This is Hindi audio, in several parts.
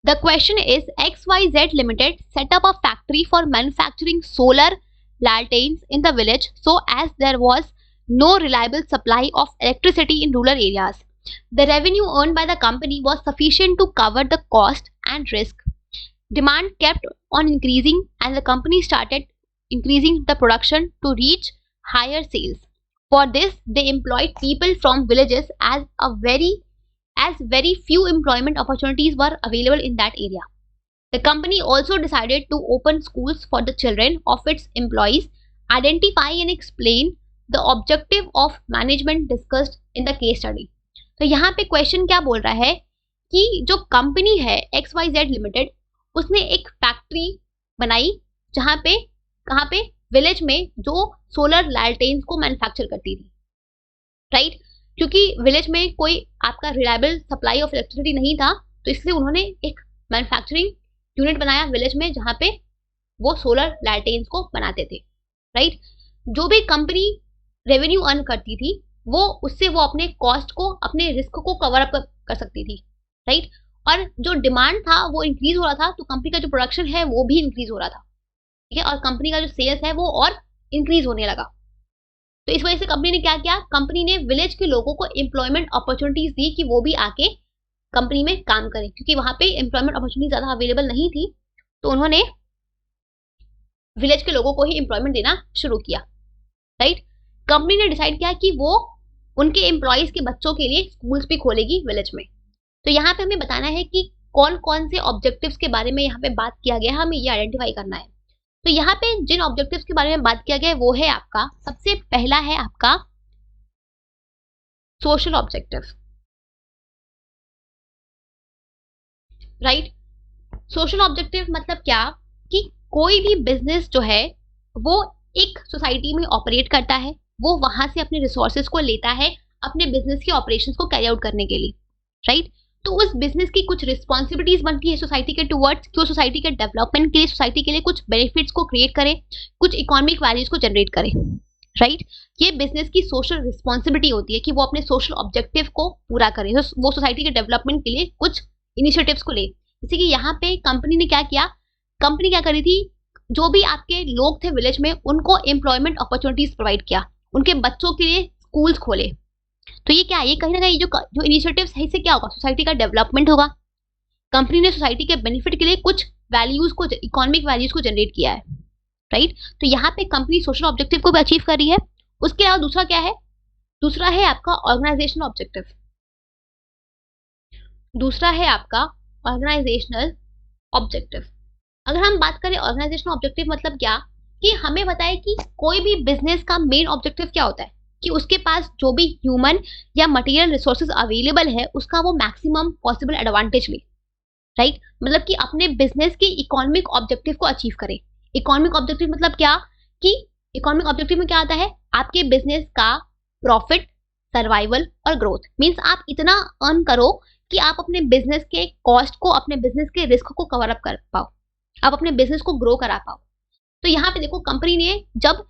The question is, XYZ Limited set up a factory for manufacturing solar lanterns in the village so as there was no reliable supply of electricity in rural areas. The revenue earned by the company was sufficient to cover the cost and risk. Demand kept on increasing and the company started increasing the production to reach higher sales. For this, they employed people from villages as very few employment opportunities were available in that area. The company also decided to open schools for the children of its employees, identify and explain the objective of management discussed in the case study. तो यहाँ पे क्वेश्चन क्या बोल रहा है कि जो कंपनी है XYZ लिमिटेड उसने एक फैक्ट्री बनाई जहाँ पे कहाँ पे विलेज में जो सोलर लालटेन्स को मैन्युफैक्चर करती थी, राइट? क्योंकि विलेज में कोई आपका रिलायबल सप्लाई ऑफ इलेक्ट्रिसिटी नहीं था तो इसलिए उन्होंने एक मैन्युफैक्चरिंग यूनिट बनाया विलेज में जहाँ पे वो सोलर लालटेन्स को बनाते थे, राइट? जो भी कंपनी रेवेन्यू अर्न करती थी वो उससे वो अपने कॉस्ट को अपने रिस्क को कवर अप कर सकती थी, राइट? और जो डिमांड था वो इंक्रीज हो रहा था तो कंपनी का जो प्रोडक्शन है वो भी इंक्रीज हो रहा था, ठीक है? और कंपनी का जो सेल्स है वो और इंक्रीज होने लगा। तो इस वजह से कंपनी ने क्या किया, कंपनी ने विलेज के लोगों को एम्प्लॉयमेंट अपॉर्चुनिटीज दी कि वो भी आके कंपनी में काम करें, क्योंकि वहां पे एम्प्लॉयमेंट अपॉर्चुनिटी ज्यादा अवेलेबल नहीं थी तो उन्होंने विलेज के लोगों को ही एम्प्लॉयमेंट देना शुरू किया, राइट? कंपनी ने डिसाइड किया कि वो उनके एम्प्लॉयज के बच्चों के लिए स्कूल्स भी खोलेगी विलेज में। तो यहाँ पे हमें बताना है कि कौन कौन से ऑब्जेक्टिव्स के बारे में यहाँ पे बात किया गया है, हमें ये आइडेंटिफाई करना है। तो यहाँ पे जिन ऑब्जेक्टिव्स के बारे में बात किया गया है वो है आपका सबसे पहला है आपका social objective, right? Social objective मतलब क्या कि कोई भी बिजनेस जो है वो एक सोसाइटी में ऑपरेट करता है, वो वहां से अपने रिसोर्सेज को लेता है अपने बिजनेस के ऑपरेशंस को कैरी आउट करने के लिए, राइट? तो उस बिजनेस की कुछ रिस्पॉन्सिबिलिटीज बनती है सोसाइटी के टुवर्ड्स कि वो सोसाइटी के डेवलपमेंट के लिए सोसाइटी के लिए कुछ बेनिफिट्स को क्रिएट करे, कुछ इकोनॉमिक वैल्यूज को जनरेट करे, राइट? ये बिजनेस की सोशल रिस्पॉन्सिबिलिटी होती है कि वो अपने सोशल ऑब्जेक्टिव को पूरा करे, वो सोसाइटी के डेवलपमेंट के लिए कुछ इनिशिएटिव्स को ले। जैसे कि यहाँ पे कंपनी ने क्या किया, कंपनी क्या करी थी, जो भी आपके लोग थे विलेज में उनको एम्प्लॉयमेंट अपॉर्चुनिटीज प्रोवाइड किया, उनके बच्चों के लिए स्कूल्स खोले। तो ये क्या है, ये कहीं ना कहीं जो इनिशिएटिव्स है इससे क्या होगा, सोसाइटी का डेवलपमेंट होगा। कंपनी ने सोसाइटी के बेनिफिट के लिए कुछ वैल्यूज को, इकोनॉमिक वैल्यूज को जनरेट किया है, राइट? तो यहाँ पे कंपनी सोशल ऑब्जेक्टिव को भी अचीव कर रही है। उसके अलावा दूसरा क्या है, दूसरा है आपका ऑर्गेनाइजेशनल ऑब्जेक्टिव। दूसरा है आपका ऑर्गेनाइजेशनल ऑब्जेक्टिव। अगर हम बात करें ऑर्गेनाइजेशनल ऑब्जेक्टिव मतलब क्या, कि हमें बताए कि कोई भी बिजनेस का मेन ऑब्जेक्टिव क्या होता है कि उसके पास जो भी ह्यूमन या मटेरियल रिसोर्सेज अवेलेबल है उसका वो मैक्सिमम पॉसिबल एडवांटेज ले, राइट? मतलब कि अपने बिजनेस के इकोनॉमिक ऑब्जेक्टिव को अचीव करे। इकोनॉमिक ऑब्जेक्टिव मतलब क्या कि इकोनॉमिक ऑब्जेक्टिव में क्या आता है, आपके बिजनेस का प्रॉफिट, सर्वाइवल और ग्रोथ। मींस आप इतना अर्न करो कि आप अपने बिजनेस के कॉस्ट को, अपने बिजनेस के रिस्क को कवर अप कर पाओ, आप अपने बिजनेस को ग्रो करा पाओ। तो यहाँ पे देखो कंपनी ने, जब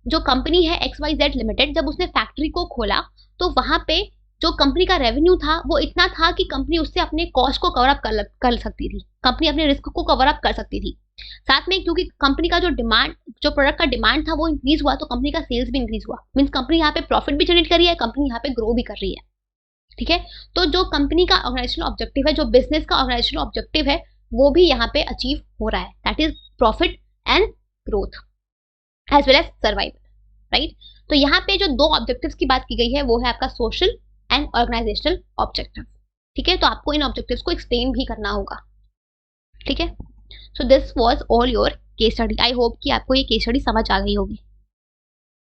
जो कंपनी है XYZ लिमिटेड, जब उसने फैक्ट्री को खोला तो वहां पे जो कंपनी का रेवेन्यू था वो इतना था कि कंपनी उससे अपने कॉस्ट को कवर अप कर सकती थी, कंपनी अपने रिस्क को कवर अप कर सकती थी। साथ में क्योंकि कंपनी का जो डिमांड, जो प्रोडक्ट का डिमांड था वो इंक्रीज हुआ तो कंपनी का सेल्स भी इंक्रीज हुआ। मींस कंपनी यहाँ पे प्रॉफिट भी जनरेट कर रही है, कंपनी यहाँ पे ग्रो भी कर रही है, ठीक है? तो जो कंपनी का ऑर्गेनाइजेशनल ऑब्जेक्टिव है, जो बिजनेस का ऑर्गेनाइजेशनल ऑब्जेक्टिव है वो भी यहाँ पे अचीव हो रहा है, that is profit and growth as well as survival, right? तो यहाँ पे जो दो ऑब्जेक्टिव्स की बात की गई है वो है आपका सोशल एंड ऑर्गेनाइजेशनल ऑब्जेक्टिव, ठीक है? तो आपको इन ऑब्जेक्टिव्स को एक्सप्लेन भी करना होगा, ठीक है? So this was all your case study. I hope कि आपको ये केस स्टडी समझ आ गई होगी।